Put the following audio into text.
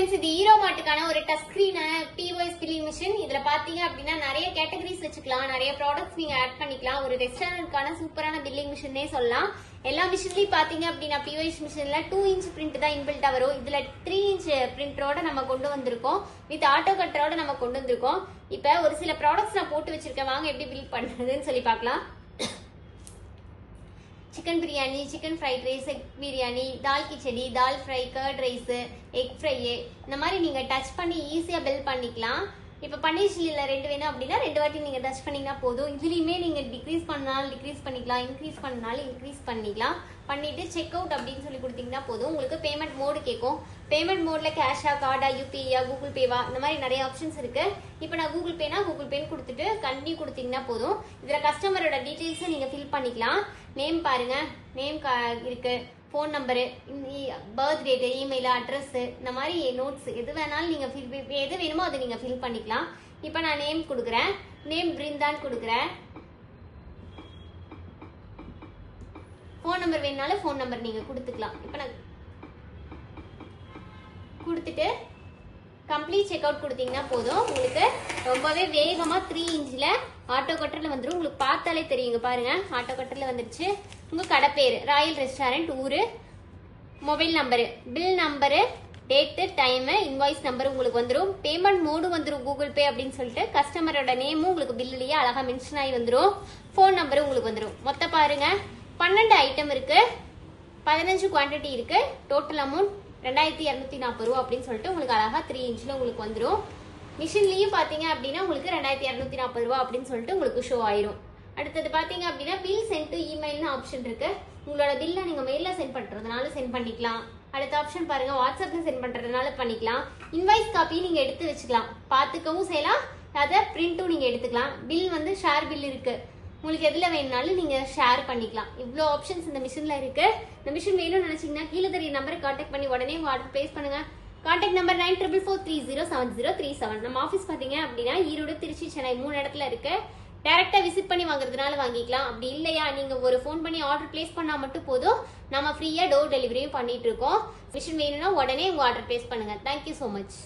Friends, இது hero மாட்டுக்கான ஒரு touch screen POS billing machine. இதுல பாத்தீங்க அப்படின்னா நிறைய கேட்டகரிஸ் வச்சுக்கலாம், நிறைய ப்ராடக்ட்ஸ் நீங்க ஆட் பண்ணிக்கலாம். ஒரு ரெஸ்டாரண்ட்கான சூப்பரான பில்லிங் மிஷினே சொல்லலாம். எல்லா மிஷின்லயும் பாத்தீங்க அப்படின்னா POS மிஷின்ல 2 இன்ச் பிரிண்ட் தான் இன்பில்ட்டா வரும். இதுல 3 இன்ச் பிரிண்டரோட நம்ம கொண்டு வந்திருக்கோம், வித் ஆட்டோ கட்டரோட நம்ம கொண்டு வந்திருக்கோம். இப்ப ஒரு சில ப்ராடக்ட்ஸ் நான் போட்டு வச்சிருக்கேன், வாங்க எப்படி பில் பண்றதுன்னு சொல்லி பார்க்கலாம். Chicken biryani, chicken fried rice, egg biryani, dal khichdi, dal fry, curd rice, egg fry, இந்த மாதிரி நீங்க டச் பண்ணி ஈஸியா பில் பண்ணிக்கலாம். இப்ப பன்னீர் சில்லில 2 வேணும் அப்படின்னா 2 வாட்டி நீங்க டச் பண்ணீங்கன்னா போதும். இதுலயுமே நீங்க டிக்ரீஸ் பண்ணாலும் டிக்ரீஸ் பண்ணிக்கலாம், இன்க்ரீஸ் பண்ணாலும் இன்க்ரீஸ் பண்ணிக்கலாம். பண்ணிட்டு செக் அவுட் அப்படின்னு சொல்லி கொடுத்தீங்கன்னா போதும். உங்களுக்கு பேமெண்ட் மோடு கேட்கும். பேமெண்ட் மோட்ல கேஷா, கார்டா, யூபிஐயா, கூகுள் பேவா, இந்த மாதிரி நிறைய ஆப்ஷன்ஸ் இருக்கு. இப்போ நான் கூகுள் பேனா கூகுள் பேன்னு கொடுத்துட்டு கண்டினியூ கொடுத்தீங்கன்னா போதும். இதுல கஸ்டமரோட டீடைல்ஸை நீங்க ஃபில் பண்ணிக்கலாம். நேம் பாருங்க, நேம் இருக்கு, phone number, birth date, email address, இந்த மாதிரி நோட்ஸ் எது வேணாலும் நீங்க எது வேணுமோ அதை நீங்க ஃபில் பண்ணிக்கலாம். இப்போ நான் நேம் கொடுக்குறேன், நேம் பிருந்தான் கொடுக்குறேன். ஃபோன் நம்பர் வேணுனாலும் ஃபோன் நம்பர் நீங்க கொடுத்துக்கலாம். இப்போ நான் கொடுத்துட்டு கம்ப்ளீட் செக் அவுட் கொடுத்தீங்கன்னா போதும். உங்களுக்கு ரொம்பவே வேகமா 3 இன்ச்ல ஆட்டோ கட்டர்ல வந்துடும். உங்களுக்கு பார்த்தாலே தெரியுங்க, பாருங்க ஆட்டோ கட்டர்ல வந்துருச்சு. உங்க கடை பேரு ராயல் ரெஸ்டாரண்ட், ஊரு, mobile number, bill number, date, time, invoice number உங்களுக்கு வந்துடும். பேமெண்ட் மோடு வந்துடும் கூகுள் பே அப்படின்னு சொல்லிட்டு. கஸ்டமரோட நேமும் உங்களுக்கு பில்லுலயே அழகா மென்ஷன் ஆகி வந்துடும். ஃபோன் நம்பரும் உங்களுக்கு வந்துடும். மொத்தம் பாருங்க 12 ஐட்டம் இருக்கு, 15 குவான்டிட்டி இருக்கு. டோட்டல் அமௌண்ட் 2240 ரூபா அப்படின்னு சொல்லிட்டு உங்களுக்கு அழகா 3 இன்ச்ல உங்களுக்கு வந்துடும். மிஷின்லயும் பாத்தீங்க அப்படின்னா உங்களுக்கு 2240 ரூபா அப்படின்னு சொல்லிட்டு உங்களுக்கு ஷோ ஆயிரும். அடுத்தது பாத்தீங்க அப்படின்னா பில் சென்ட் டு இமெயில்னு ஆப்ஷன் இருக்கு. உங்களோட பில்ல நீங்க மெயில சென்ட் பண்றதுனால சென்ட் பண்ணிக்கலாம். அடுத்த ஆப்ஷன் பாருங்க, வாட்ஸ்அப்ல சென்ட் பண்றதுனால பண்ணிக்கலாம். இன்வாய்ஸ் காப்பி நீங்க எடுத்து வச்சுக்கலாம், பாத்துக்கவும் செய்யலாம், அதை பிரிண்டும் நீங்க எடுத்துக்கலாம். பில் வந்து ஷேர் பில் இருக்கு, உங்களுக்கு எதுல வேணும்னாலும் நீங்க ஷேர் பண்ணிக்கலாம். இவ்வளோ ஆப்ஷன்ஸ் இந்த மிஷின்ல இருக்கு. இந்த மிஷின் வேணும்னு நினைச்சீங்கன்னா கீழே தெரிய நம்பரை கான்டாக்ட் பண்ணி உடனே ஆர்டர் பிளேஸ் பண்ணுங்க. Contact number 9443070737. நம்ம ஆஃபீஸ் பாத்தீங்க அப்படின்னா ஈரோடு, திருச்சி, சென்னை 3 இடத்துல இருக்கு. டைரக்டா விசிட் பண்ணி வாங்குறதுனால வாங்கிக்கலாம். அப்படி இல்லையா நீங்க ஒரு ஃபோன் பண்ணி ஆர்டர் பிளேஸ் பண்ணா மட்டும் போதும், நம்ம ஃப்ரீயா டோர் டெலிவரியும் பண்ணிட்டு இருக்கோம். மிஷின் வேணும்னா உடனே உங்க ஆர்டர் பிளேஸ் பண்ணுங்க. Thank you so much.